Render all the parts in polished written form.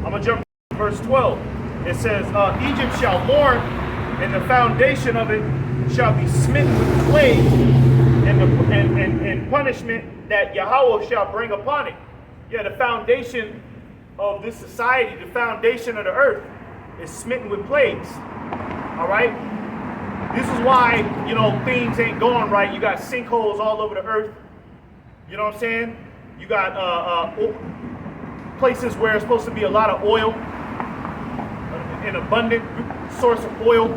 I'm going to jump to verse 12. It says, Egypt shall mourn, and the foundation of it shall be smitten with plagues, and punishment that Yahweh shall bring upon it. Yeah, the foundation of this society, the foundation of the earth, is smitten with plagues. All right? This is why, you know, things ain't going right. You got sinkholes all over the earth. You know what I'm saying? You got places where it's supposed to be a lot of oil, an abundant source of oil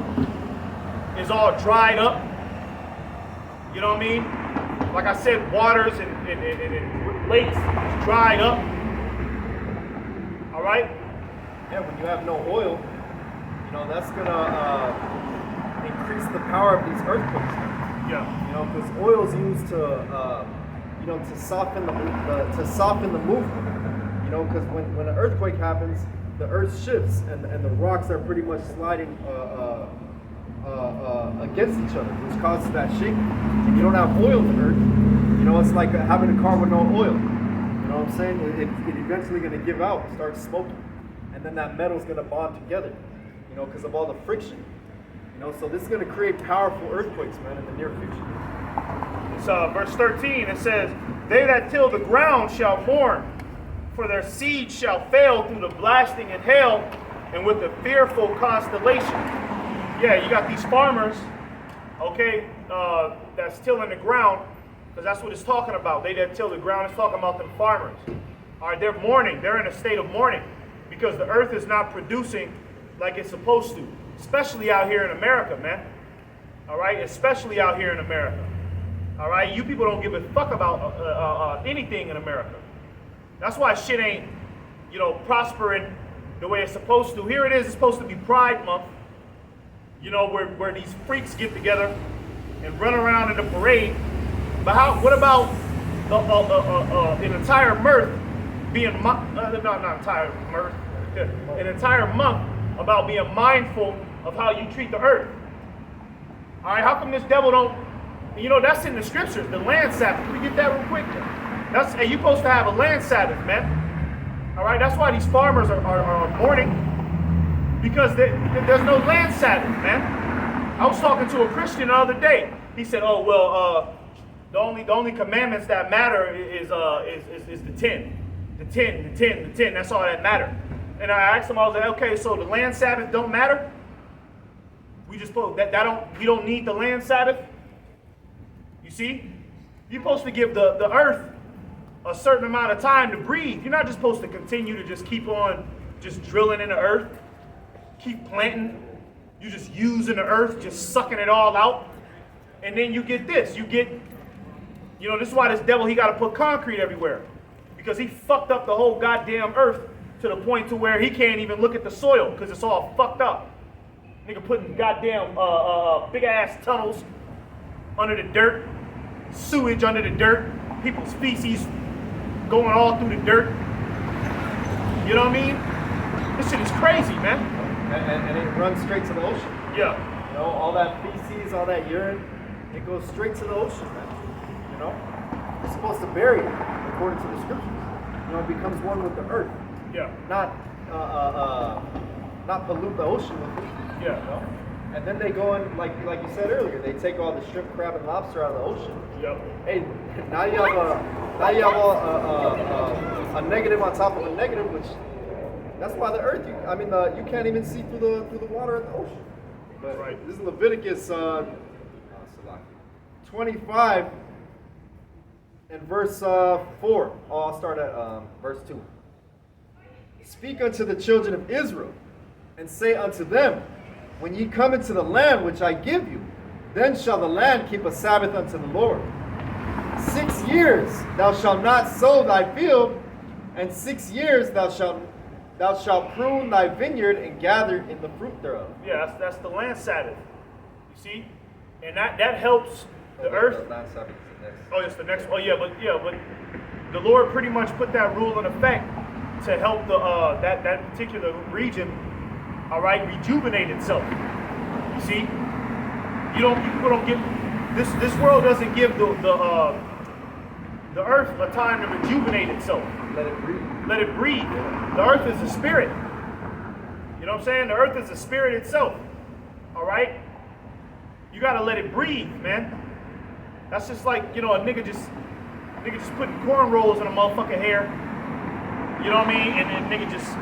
is all dried up. You know what I mean? Like I said, waters and lakes dried up. All right? Yeah, when you have no oil, you know, that's gonna increase the power of these earthquakes. Yeah. You know, because oil is used to, you know, to soften the movement. You know, because when an earthquake happens, the earth shifts and the rocks are pretty much sliding against each other, which causes that shaking. If you don't have oil in the earth, you know, it's like having a car with no oil. You know what I'm saying? It's eventually going to give out, start smoking, and then that metal's going to bond together. You know, because of all the friction. You know, so this is going to create powerful earthquakes, man, in the near future. It's verse 13. It says, "They that till the ground shall mourn, for their seed shall fail through the blasting and hail, and with a fearful constellation." Yeah, you got these farmers, okay, that's tilling the ground, because that's what it's talking about. They that till the ground, it's talking about the farmers. All right, they're mourning. They're in a state of mourning because the earth is not producing like it's supposed to, especially out here in America, man. All right, especially out here in America. All right, you people don't give a fuck about anything in America. That's why shit ain't, you know, prospering the way it's supposed to. Here it is, it's supposed to be Pride Month, you know, where these freaks get together and run around in the parade. But what about an entire mirth being, not entire mirth, an entire month about being mindful of how you treat the earth? All right, how come this devil don't, you know, that's in the scriptures, the land Sabbath. Can we get that real quick? Hey, you're supposed to have a land Sabbath, man. All right, that's why these farmers are mourning, because there's no land Sabbath, man. I was talking to a Christian the other day. He said, "Oh well, the only commandments that matter is the 10, the 10, the 10, the 10. That's all that matter." And I asked him, I was like, "Okay, so the land Sabbath don't matter? We just we don't need the land Sabbath? You see, you're supposed to give the earth a certain amount of time to breathe. You're not just supposed to continue to just keep on just drilling in the earth, keep planting. You're just using the earth, just sucking it all out. And then you get this. You get, you know, this is why this devil, he got to put concrete everywhere. Because he fucked up the whole goddamn earth to the point to where he can't even look at the soil because it's all fucked up. Nigga putting goddamn big ass tunnels under the dirt, sewage under the dirt, people's feces going all through the dirt. You know what I mean? This shit is crazy, man. And it runs straight to the ocean. Yeah. You know, all that feces, all that urine, it goes straight to the ocean, man. You know? You're supposed to bury it, according to the scriptures. You know, it becomes one with the earth. Yeah. Not pollute the ocean with it. Yeah. You know? And then they go in, like you said earlier, they take all the shrimp, crab, and lobster out of the ocean. Yep. Hey, now you have a negative on top of a negative, which that's why the earth. You can't even see through the water in the ocean. But right. This is Leviticus 25 and verse 4. Oh, I'll start at verse 2. Speak unto the children of Israel, and say unto them, when ye come into the land which I give you, then shall the land keep a Sabbath unto the Lord. 6 years thou shalt not sow thy field, and 6 years thou shalt prune thy vineyard and gather in the fruit thereof. Yeah, that's the land Sabbath. You see? And that helps the earth. The land Sabbath is the next. Oh, it's the next. Oh, yeah, but the Lord pretty much put that rule in effect to help that particular region, all right, rejuvenate itself. You see, people don't get this world doesn't give the earth a time to rejuvenate itself. Let it breathe. Let it breathe. The earth is a spirit. You know what I'm saying? The earth is a spirit itself. All right? You gotta let it breathe, man. That's just like, a nigga just putting cornrows in a motherfucking hair. You know what I mean? And then nigga just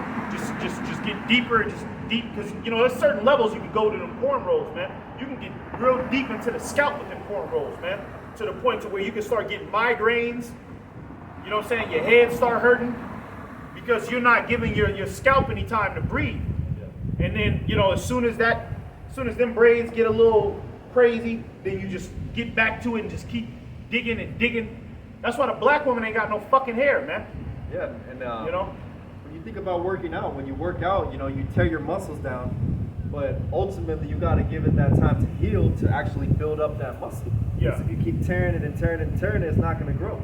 get deeper, just deep, because there's certain levels you can go to them cornrows, man. You can get real deep into the scalp with them cornrows, man. To the point to where you can start getting migraines. You know what I'm saying? Your head start hurting because you're not giving your scalp any time to breathe. Yeah. And then, as soon as them braids get a little crazy, then you just get back to it and just keep digging and digging. That's why the black woman ain't got no fucking hair, man. Yeah, and when you think about working out, when you work out, you tear your muscles down, but ultimately you got to give it that time to heal to actually build up that muscle. Yeah. Because if you keep tearing it and tearing it and tearing it, it's not going to grow.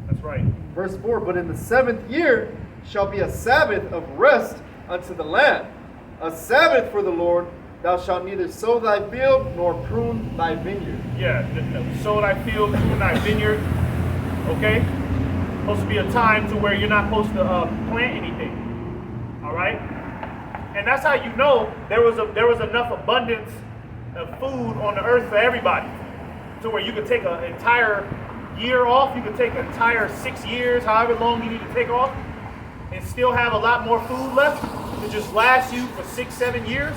That's right. Verse 4, but in the 7th year shall be a Sabbath of rest unto the land, a Sabbath for the Lord. Thou shalt neither sow thy field nor prune thy vineyard. Yeah, sow thy field, prune thy vineyard. Okay? Supposed to be a time to where you're not supposed to plant anything. All right? And that's how you know there was enough abundance of food on the earth for everybody, to where you could take an entire year off, you could take an entire 6 years, however long you need to take off, and still have a lot more food left to just last you for 6-7 years.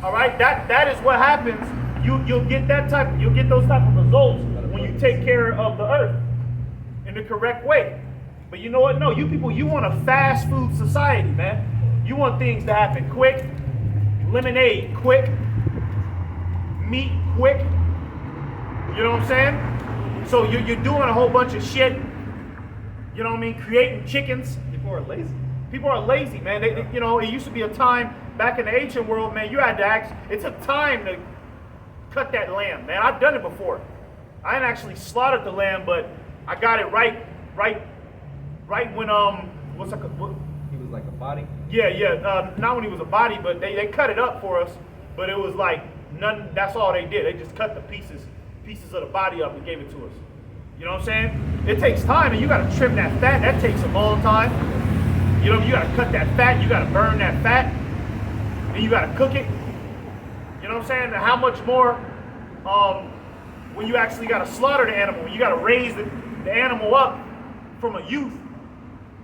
All right, that is what happens. You'll get those type of results when you take care of the earth in the correct way. But you know what? No, you people, you want a fast food society, man. You want things to happen quick, lemonade quick, meat quick. You know what I'm saying? So you're doing a whole bunch of shit. You know what I mean? Creating chickens. People are lazy. People are lazy, man. It used to be a time back in the ancient world, man. You had to it took time to cut that lamb, man. I've done it before. I didn't actually slaughter the lamb, but I got it right when what's like he was like a body. Yeah. Not when he was a body, but they cut it up for us. But it was like none. That's all they did. They just cut the pieces of the body up and gave it to us. You know what I'm saying? It takes time, and you got to trim that fat. That takes a long time. You got to cut that fat. You got to burn that fat, and you got to cook it. You know what I'm saying? And how much more when you actually got to slaughter the animal, when you got to raise the animal up from a youth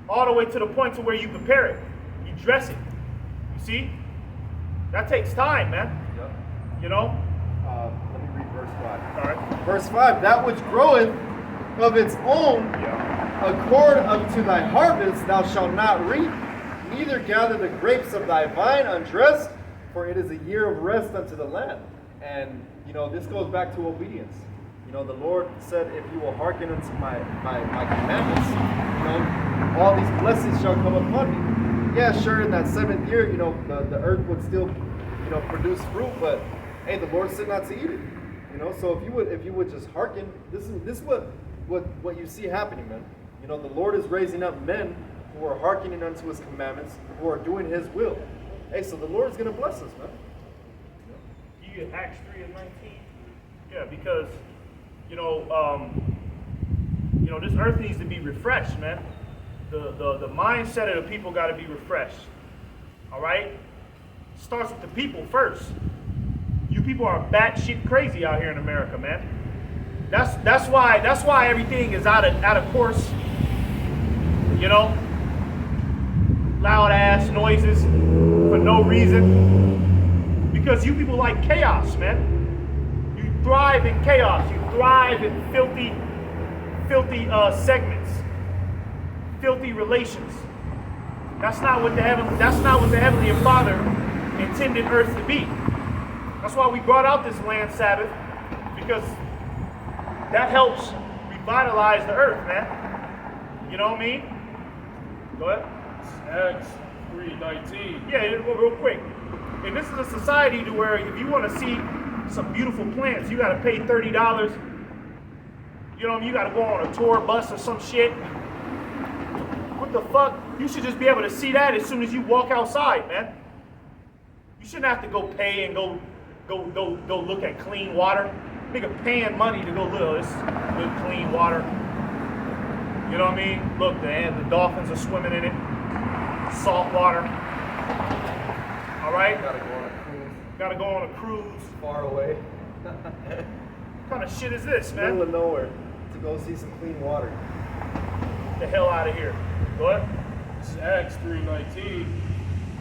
all the way to the point to where you prepare it, you dress it. You see? That takes time, man. Yep. Let me read verse 5. All right. Verse 5, that which groweth of its own accord unto thy harvest thou shalt not reap, neither gather the grapes of thy vine undressed, for it is a year of rest unto the land. And, this goes back to obedience. The Lord said, if you will hearken unto my commandments, all these blessings shall come upon me. Yeah, sure, in that 7th year, the earth would still, produce fruit, but hey, the Lord said not to eat it. So if you would just hearken, this is what you see happening, man. The Lord is raising up men who are hearkening unto his commandments, who are doing his will. Hey, so the Lord is gonna bless us, man. You get Acts 3:19. Yeah, because this earth needs to be refreshed, man. The mindset of the people got to be refreshed. All right, it starts with the people first. You people are batshit crazy out here in America, man. That's why everything is out of course. Loud ass noises for no reason. Because you people like chaos, man. You thrive in chaos. You thrive in filthy segments, filthy relations. That's not what the Heavenly Father intended Earth to be. That's why we brought out this land Sabbath, because that helps revitalize the earth, man. You know what I mean? Go ahead. Acts 3:19. Yeah, real quick. And this is a society to where if you want to see some beautiful plants, you got to pay $30. You know what I mean? You got to go on a tour bus or some shit. What the fuck? You should just be able to see that as soon as you walk outside, man. You shouldn't have to go pay and go look at clean water. Nigga paying money to go look. This is good clean water. You know what I mean? Look, the dolphins are swimming in it. Salt water. All right? Gotta go on a cruise. Gotta go on a cruise. Far away. What kind of shit is this, man? Middle of nowhere to go see some clean water. Get the hell out of here. What? This is Acts 3:19.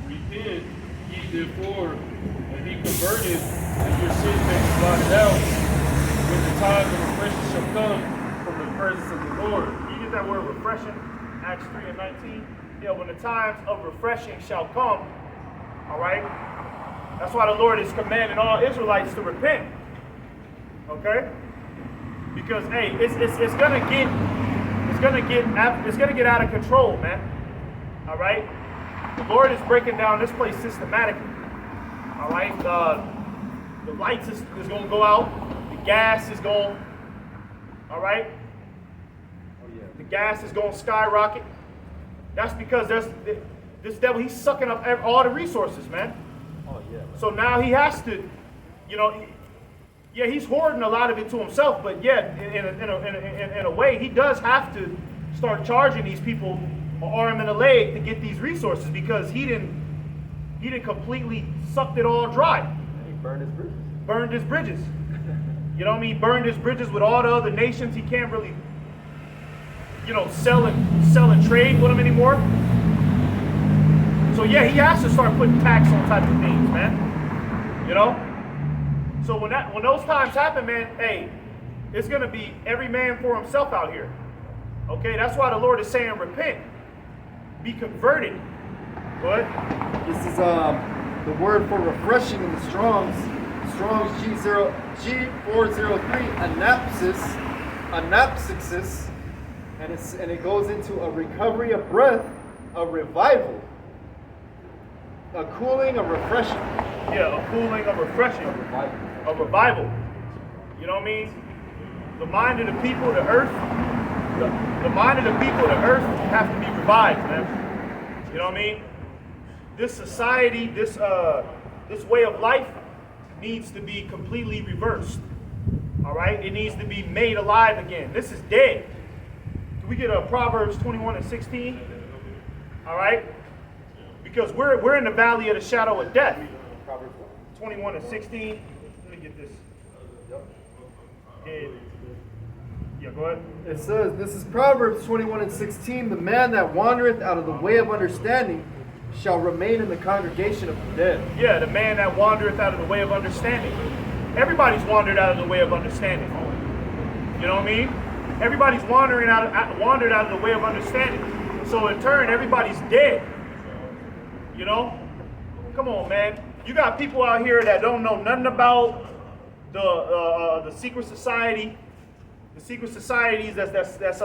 Repent, ye therefore, and be converted, and your sins may be blotted out, when the time of refreshing shall come from the presence of the Lord. You get that word refreshing? Acts 3:19. Yeah, when the times of refreshing shall come, all right? That's why the Lord is commanding all Israelites to repent. Okay? Because hey, it's gonna get out of control, man. All right? The Lord is breaking down this place systematically. All right? The lights is gonna go out. The gas is going. All right? Oh yeah. The gas is going to skyrocket. That's because this devil, he's sucking up all the resources, man. Oh yeah. Man. So now he has to, you know, yeah, he's hoarding a lot of it to himself, but yeah, in a way, he does have to start charging these people an arm and a leg to get these resources because he didn't completely sucked it all dry. And he burned his bridges. Burned his bridges. You know what I mean? Burned his bridges with all the other nations. He can't really, you know, sell and trade with them anymore. So yeah, he has to start putting tax on type of things, man. You know? So when those times happen, man, hey, it's gonna be every man for himself out here. Okay, that's why the Lord is saying repent. Be converted. Go ahead. This is the word for refreshing in the Strong's G403 anapsixis, and it goes into a recovery of breath, a revival, a cooling, a refreshing. Yeah, a cooling, a refreshing, a revival. You know what I mean? The mind of the people of the earth, the mind of the people of the earth have to be revived, man. You know what I mean? This society, this way of life needs to be completely reversed. All right? It needs to be made alive again. This is dead. Can we get a Proverbs 21:16? All right? Because we're in the valley of the shadow of death. Proverbs 21:16. Let me get this. Yep. Yeah, go ahead. It says, this is Proverbs 21:16, the man that wandereth out of the way of understanding shall remain in the congregation of the dead. Yeah, the man that wandereth out of the way of understanding. Everybody's wandered out of the way of understanding. You know what I mean? Everybody's wandered out of the way of understanding. So in turn, everybody's dead. You know? Come on, man. You got people out here that don't know nothing about the secret society. The secret societies that's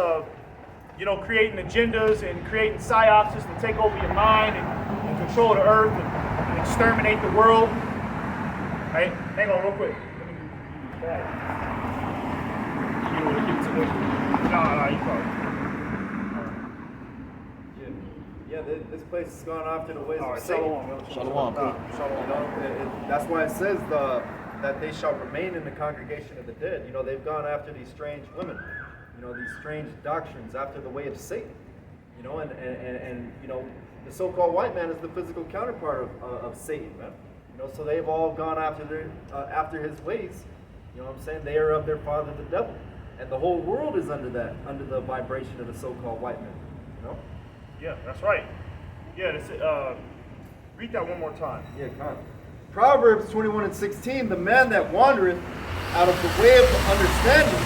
you know, creating agendas and creating psyops to take over your mind and control the earth and exterminate the world. Right? Hang on real quick. Let me use the bag. You want to keep it No, you probably. Yeah, this place has gone off to the ways All of right, Satan. Shalom. You know, that's why it says that they shall remain in the congregation of the dead. You know, they've gone after these strange women. You know, these strange doctrines after the way of Satan. You know, and you know, the so-called white man is the physical counterpart of Satan, man. You know, so they've all gone after his ways. You know what I'm saying? They are of their father, the devil, and the whole world is under the vibration of the so-called white man. You know? Yeah, that's right. Yeah, read that one more time. Yeah, come on. Proverbs 21:16, the man that wandereth out of the way of understanding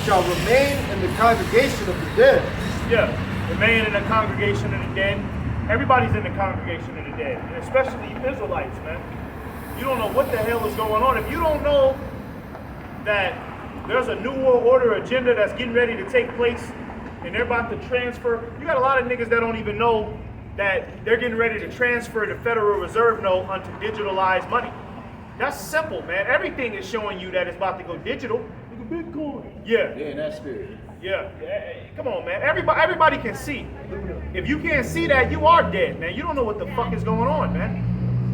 shall remain in the congregation of the dead. Yeah, remain in the congregation of the dead. Everybody's in the congregation of the dead, and especially Israelites, man. You don't know what the hell is going on. If you don't know that there's a New World Order agenda that's getting ready to take place, and they're about to transfer, you got a lot of niggas that don't even know that they're getting ready to transfer the Federal Reserve note onto digitalized money. That's simple, man. Everything is showing you that it's about to go digital. Look at Bitcoin. Yeah. Yeah, in that spirit. Yeah. Come on, man. Everybody can see. If you can't see that, you are dead, man. You don't know what the fuck is going on, man.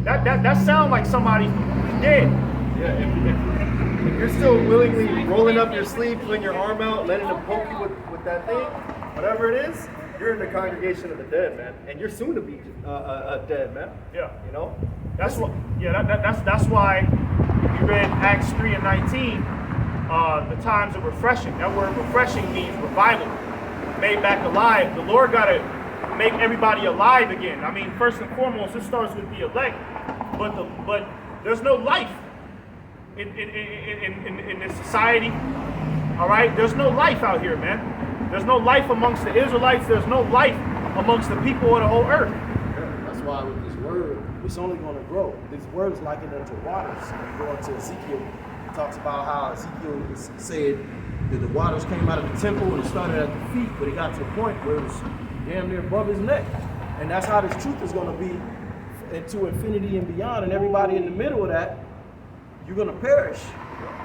That sounds like somebody dead. Yeah, if you're still willingly rolling up your sleeve, putting your arm out, letting them poke you with that thing, Whatever it is, you're in the congregation of the dead, man, and you're soon to be dead, man. Yeah. You know. That's what. Yeah, that's why we read Acts 3 and 19. The times of refreshing. That word refreshing means revival, made back alive. The Lord got to make everybody alive again. I mean, first and foremost, it starts with the elect, but there's no life in this society. All right, there's no life out here, man. There's no life amongst the Israelites. There's no life amongst the people of the whole earth. That's why with this word, it's only going to grow. This word is likened unto waters. Going to Ezekiel, it talks about how Ezekiel said that the waters came out of the temple and it started at the feet, but it got to a point where it was damn near above his neck. And that's how this truth is going to be into infinity and beyond. And everybody in the middle of that, you're going to perish.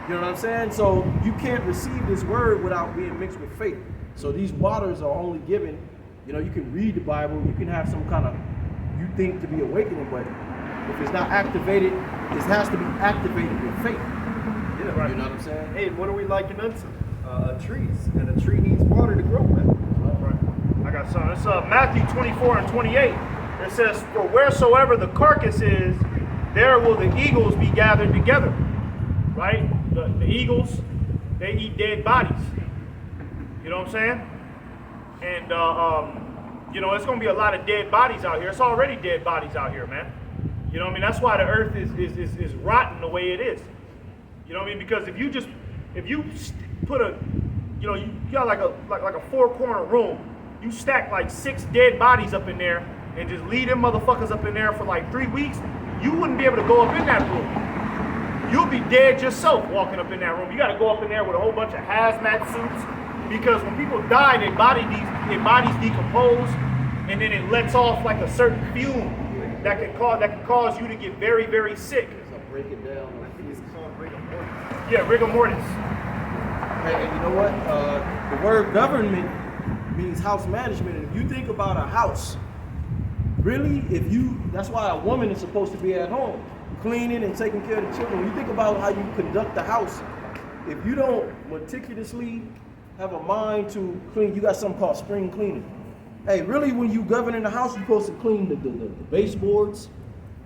You know what I'm saying? So you can't receive this word without being mixed with faith. So these waters are only given, you know, you can read the Bible, you can have some kind of, you think to be awakening, but if it's not activated, it has to be activated with faith. Yeah, right. You know what I'm saying? Hey, what are we liking unto? Trees, and a tree needs water to grow, man. Right. I got something. It's Matthew 24 and 28. It says, "For wheresoever the carcass is, there will the eagles be gathered together." Right? The eagles, they eat dead bodies. You know what I'm saying? And you know, it's gonna be a lot of dead bodies out here. It's already dead bodies out here, man. You know what I mean? That's why the earth is rotten the way it is. You know what I mean? Because if you put a, you know, you got like a four-corner room, you stack like 6 dead bodies up in there and just leave them motherfuckers up in there for like 3 weeks, you wouldn't be able to go up in that room. You'll be dead yourself walking up in that room. You got to go up in there with a whole bunch of hazmat suits, because when people die, their bodies decompose, and then it lets off like a certain fume that can cause you to get very, very sick. So break it down. I think it's called rigor mortis. Yeah, rigor mortis. Hey, and you know what? The word government means house management. And if you think about a house, really, that's why a woman is supposed to be at home, cleaning and taking care of the children. When you think about how you conduct the house, if you don't meticulously have a mind to clean, you got something called spring cleaning. Hey, really, when you govern in the house, you're supposed to clean the baseboards.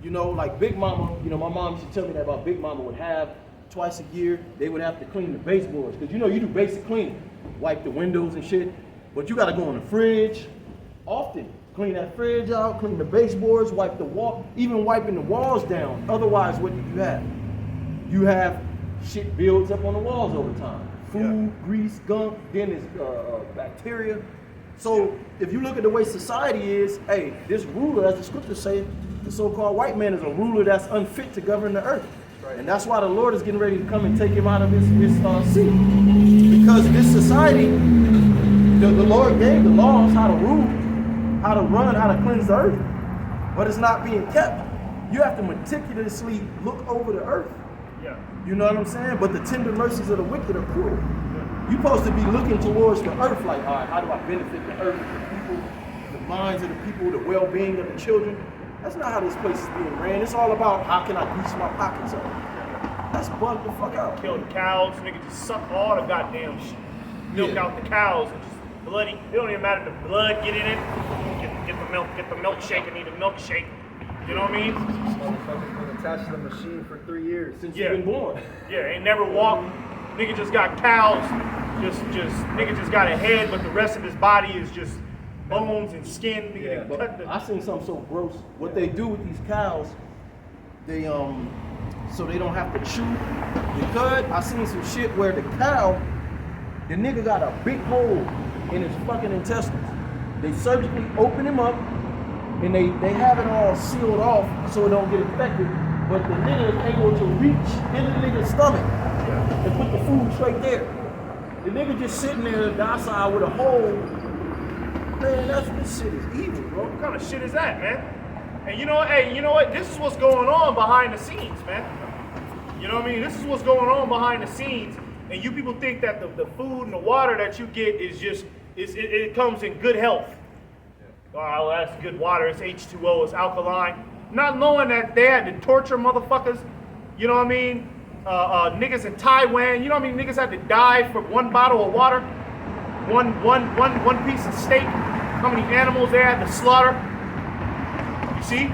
You know, like Big Mama, you know, my mom used to tell me that about Big Mama would have twice a year, they would have to clean the baseboards. Because, you know, you do basic cleaning, wipe the windows and shit, but you got to go in the fridge often. Clean that fridge out, clean the baseboards, wipe the wall, even wiping the walls down. Otherwise, what do you have? You have shit builds up on the walls over time. Food, grease, gunk, then there's bacteria. So if you look at the way society is, hey, this ruler, as the scriptures say, the so-called white man is a ruler that's unfit to govern the earth. Right. And that's why the Lord is getting ready to come and take him out of his seat. Because this society, the Lord gave the laws how to rule, how to run, how to cleanse the earth, but it's not being kept. You have to meticulously look over the earth. Yeah. You know what I'm saying? But the tender mercies of the wicked are cruel. You're supposed to be looking towards the earth like, all right, how do I benefit the earth, the people, the minds of the people, the well-being of the children? That's not how this place is being ran. It's all about how can I grease my pockets up. That's bugged the fuck out. Kill the cows, nigga, just suck all the goddamn milk out the cows and just bloody. It don't even matter if the blood get in it. Get the milkshake and eat a milkshake. You know what I mean? Motherfucker's been attached to the machine for 3 years. Since you've been born. Yeah, ain't never walked. Nigga just got cows. Nigga just got a head, but the rest of his body is just bones and skin. Nigga, Yeah, they cut the, I seen something so gross. What they do with these cows, they so they don't have to chew the cud. I seen some shit where the cow, the nigga got a big hole in his fucking intestines. They surgically open him up and they have it all sealed off so it don't get infected. But the nigga is able to reach in the nigga's stomach and put the food straight there. The nigga just sitting there docile with a hole. Man, this shit is evil, bro. what kind of shit is that, man? And you know what? This is what's going on behind the scenes, man. You know what I mean? This is what's going on behind the scenes. And you people think that the food and the water that you get is just, it comes in good health. Oh, that's good water. It's H2O. It's alkaline. Not knowing that they had to torture motherfuckers. You know what I mean? Niggas in Taiwan. You know what I mean? Niggas had to die for one bottle of water. one piece of steak, how many animals they had to slaughter. You see?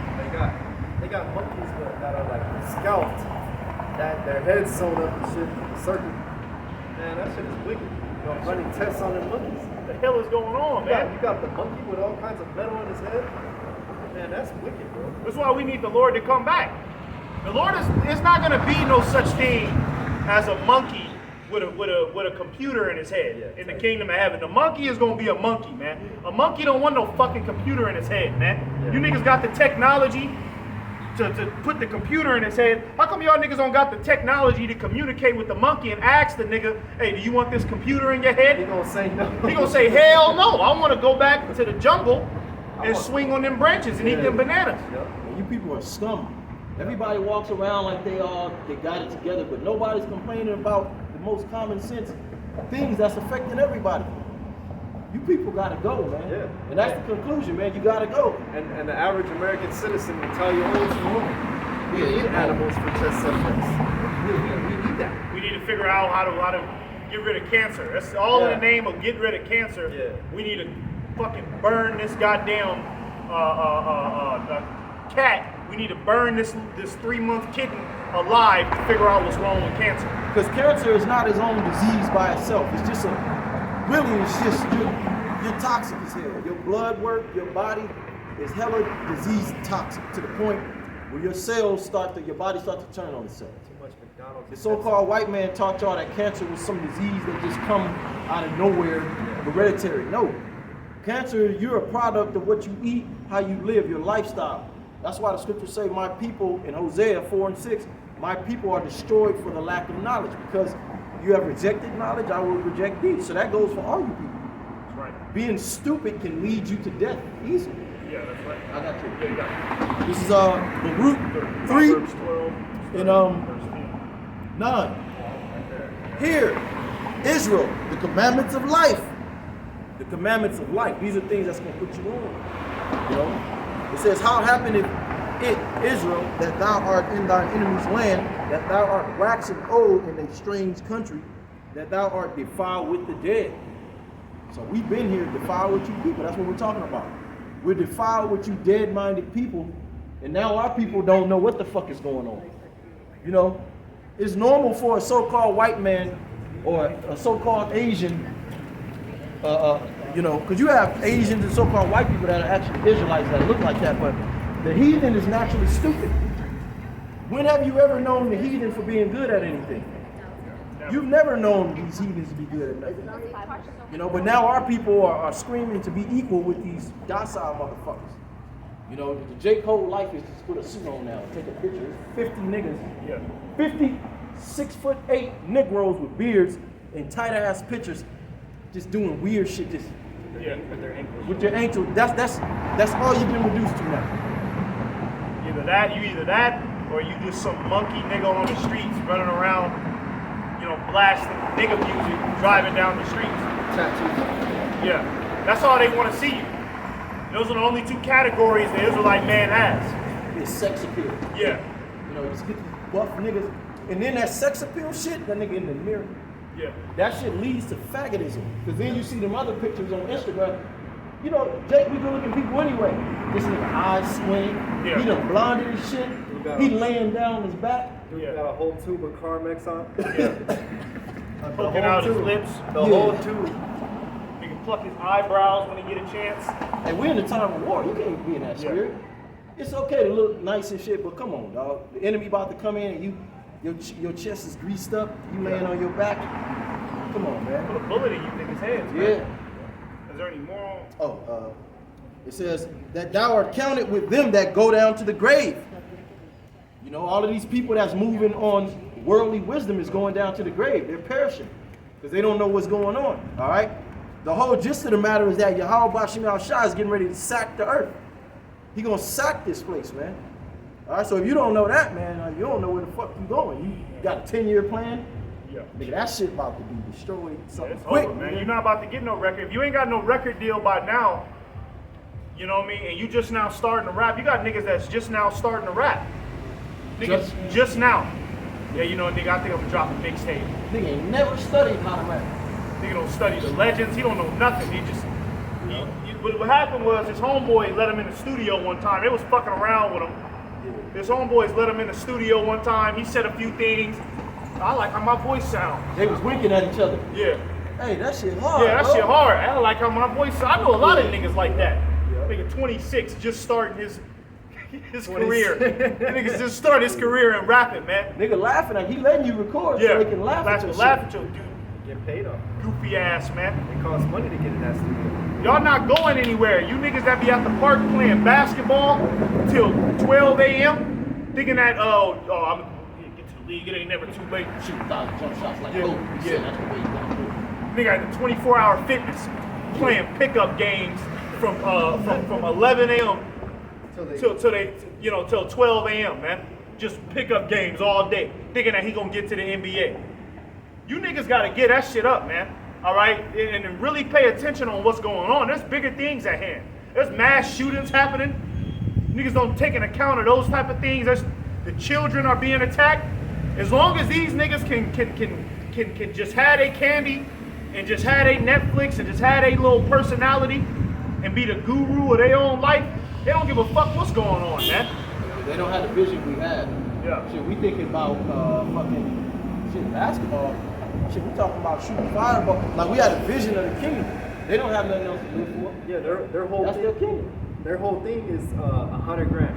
They got monkeys that are like scalped, that their heads sewn up and shit, circle. Man, that shit is wicked. You know, running tests on them monkeys. What the hell is going on, man? You got the monkey with all kinds of metal in his head. Man, that's wicked, bro. That's why we need the Lord to come back. The Lord is not going to be no such thing as a monkey with a computer in his head in the kingdom of heaven. The monkey is going to be a monkey, man. A monkey don't want no fucking computer in his head, man. Yeah. You niggas got the technology to put the computer in his head. How come y'all niggas don't got the technology to communicate with the monkey and ask the nigga, hey, do you want this computer in your head? He gonna say no. He gonna say, hell no. I want to go back to the jungle and swing on them branches and eat them bananas. Yeah. You people are scum. Everybody walks around like they got it together, but nobody's complaining about the most common sense things that's affecting everybody. You people gotta go, man. Yeah. And that's the conclusion, man. You gotta go. And the average American citizen will tell you, oh, it's wrong. We eat animals for test subjects. We need that. We need to figure out how to get rid of cancer. That's all in the name of getting rid of cancer. Yeah. We need to fucking burn this goddamn cat. We need to burn this 3-month kitten alive to figure out what's wrong with cancer. Because cancer is not its own disease by itself. It's just you're toxic as hell. Your blood work, your body is hella disease toxic to the point where your body starts to turn on itself. Too much McDonald's. The so-called white man taught y'all that cancer was some disease that just come out of nowhere, hereditary. No. Cancer, you're a product of what you eat, how you live, your lifestyle. That's why the scriptures say, my people, in Hosea 4:6, my people are destroyed for the lack of knowledge. Because you have rejected knowledge, I will reject thee. So that goes for all you people. That's right. Being stupid can lead you to death easily. Yeah, that's right. I got you. Yeah, you got it. This is the root 3 Proverbs 12, and verse 10. 9. Here, Israel, the commandments of life. The commandments of life. These are things that's going to put you on. You know? It says, how happened if Israel, that thou art in thine enemy's land, that thou art waxen old in a strange country, that thou art defiled with the dead. So we've been here defiled with you people. That's what we're talking about. We're defiled with you dead-minded people, and now our people don't know what the fuck is going on. You know, it's normal for a so-called white man or a so-called Asian, you know, because you have Asians and so-called white people that are actually Israelites that look like that, but the heathen is naturally stupid. When have you ever known the heathen for being good at anything? You've never known these heathens to be good at nothing. You know, but now our people are screaming to be equal with these docile motherfuckers. You know, the J. Cole life is just put a suit on now, take a picture. 50 niggas, 50 6'8" Negroes with beards and tight ass pictures, just doing weird shit, just with their ankle. That's all you've been reduced to now. Either that, or you just some monkey nigga on the streets running around, you know, blasting nigga music, driving down the streets. Tattoos. Yeah, that's all they want to see you. Those are the only 2 categories the Israelite man has. It's sex appeal. Yeah. You know, just get these buff niggas, and then that sex appeal shit, that nigga in the mirror. Yeah. That shit leads to faggotism. Because then you see them other pictures on Instagram. You know, Jake, we good looking people anyway. This nigga eyes swing. Yeah. He done blonded his shit. He laying down on his back. Dude got a whole tube of Carmex on. Poking out his lips. The whole tube. He can pluck his eyebrows when he get a chance. And we're in the time of war. You can't be in that spirit. It's okay to look nice and shit, but come on, dog. The enemy about to come in and your chest is greased up. You laying on your back. Come on, man. Put a bullet in you niggas' heads, man. Yeah. Is there any more? It says that thou art counted with them that go down to the grave. You know, all of these people that's moving on worldly wisdom is going down to the grave. They're perishing because they don't know what's going on. All right. The whole gist of the matter is that Yahweh Bashim Al-Shah is getting ready to sack the earth. He gonna sack this place, man. All right. So if you don't know that, man, you don't know where the fuck you going. You got a 10-year plan. Yeah. Nigga, that shit about to be destroyed. Something It's quick, over, man. You're not about to get no record. If you ain't got no record deal by now, you know what I mean, and you just now starting to rap, you got niggas that's just now starting to rap. Niggas just now. Yeah, you know, nigga, I think I'm gonna drop a mixtape. Nigga ain't never studied how to rap. Nigga don't study the legends. He don't know nothing. What happened was his homeboy let him in the studio one time. They was fucking around with him. His homeboys let him in the studio one time. He said a few things. I like how my voice sounds. They was winking at each other. Yeah. Hey, that shit hard. Yeah, that bro. shit hard. I like how my voice sounds. I know a lot of niggas like that. Nigga 26 just starting his career. Niggas just started his career in rapping, man. Nigga laughing at, he letting you record so they can laugh at your laugh shit. at your dude. Get paid off. Goofy ass, man. It costs money to get in that studio. Y'all not going anywhere. You niggas that be at the park playing basketball till 12 a.m. thinking that, I'm gonna get to the league. It ain't never too late. Shoot 1,000 jump shots like Yeah, Kobe. yeah. That's the way you gotta do it. Nigga at the 24-hour fitness playing pickup games from 11 a.m. till 12 a.m. man. Just pickup games all day, thinking that he gonna get to the NBA. You niggas gotta get that shit up, man. All right, and really pay attention on what's going on. There's bigger things at hand. There's mass shootings happening. Niggas don't take an account of those type of things. The children are being attacked. As long as these niggas can just have a candy and just have a Netflix and just have a little personality and be the guru of their own life, they don't give a fuck what's going on, man. They don't have the vision we had. Yeah. Shit, we thinking about fucking shit basketball. Shit, we talking about shooting fireball. Like we had a vision of the kingdom. They don't have nothing else to live for. Yeah, their whole That's thing, their kingdom. Their whole thing is $100 grand.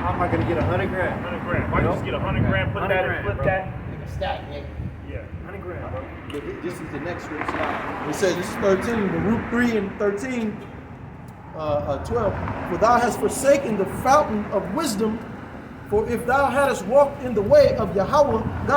How am I gonna get $100 grand? 100 grand. Why you just get 100 grand, put 100 that grand, and flip bro. that? Nigga stack, nigga. Yeah. 100 grand, bro. Look, this is the next script slide. It says, this is 13, the root 3 and 13, 12. For thou hast forsaken the fountain of wisdom, for if thou hadst walked in the way of Yahweh, God